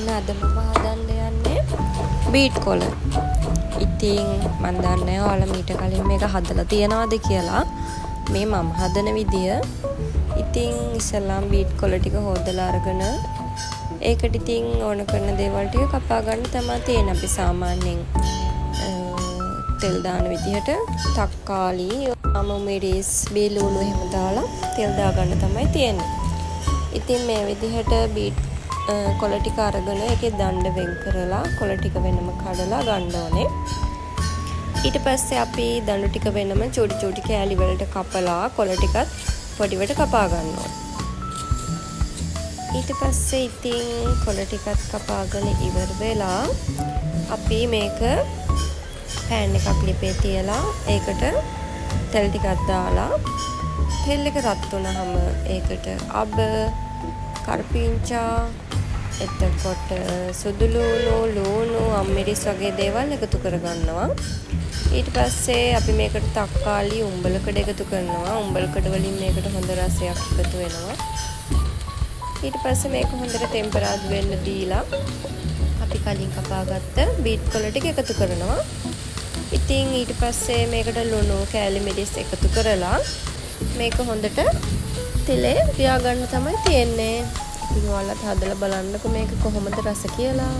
ඔන්න අද මම හදන්න යන්නේ බීට් කොළ. ඉතින් මම දන්නේ ඔයාලා මීට කලින් මේක හදලා තියනවද කියලා. මේ මම හදන විදිය. ඉතින් ඉස්සෙල්ලාම බීට් කොළ ටික හොදලා අරගෙන ඒකට ඉතින් ඕන කරන දේවල් ටික කපා ගන්න තමයි තියෙන්නේ. අපි සාමාන්‍යයෙන් තෙල් දාන විදිහට තක්කාලි, මිරිස්, බීලුණු එහෙම දාලා තෙල් දා ගන්න තමයි තියෙන්නේ. ඉතින් මේ විදිහට බීට් කොළ ටික අරගෙන ඒකේ දණ්ඩ වෙන් කරලා කොළ ටික වෙනම කඩලා ගන්න ඕනේ. ඊට පස්සේ අපි දණ්ඩු ටික වෙනම චූටි චූටි කෑලි වලට කපලා කොළ ටිකත් පොඩිවට කපා ගන්න ඕනේ. ඊට පස්සේ ඉතින් කොළ ටිකත් කපාගෙන ඉවර වෙලා අපි මේක පෑන් එකක් ලිපේ තියලා ඒකට තෙල් ටිකක් දාලා තෙල් එක රත් වුණාම ඒකට අබ, කරපිංචා, එතකොට සුදු ලුණු, අම්මිරිස් වගේ දේවල් එකතු කරගන්නවා. ඊට පස්සේ අපි මේකට තක්කාලි, උඹලකඩ එකතු කරනවා. උඹලකඩ වලින් මේකට හොඳ රසයක් එකතු වෙනවා. ඊට පස්සේ මේක හොඳට ටෙම්පරාදු වෙන්න දීලා අපි කලින් කපාගත්ත බීට් කොළ ටික එකතු කරනවා. ඉතින් ඊට පස්සේ මේකට ලුණු, කෑලි, මිරිස් එකතු කරලා මේක හොඳට තෙලේ පියාගන්න තමයි තියෙන්නේ. ඉතින් ඔයාලත් හදලා බලන්නකෝ මේක කොහොමද රස කියලා.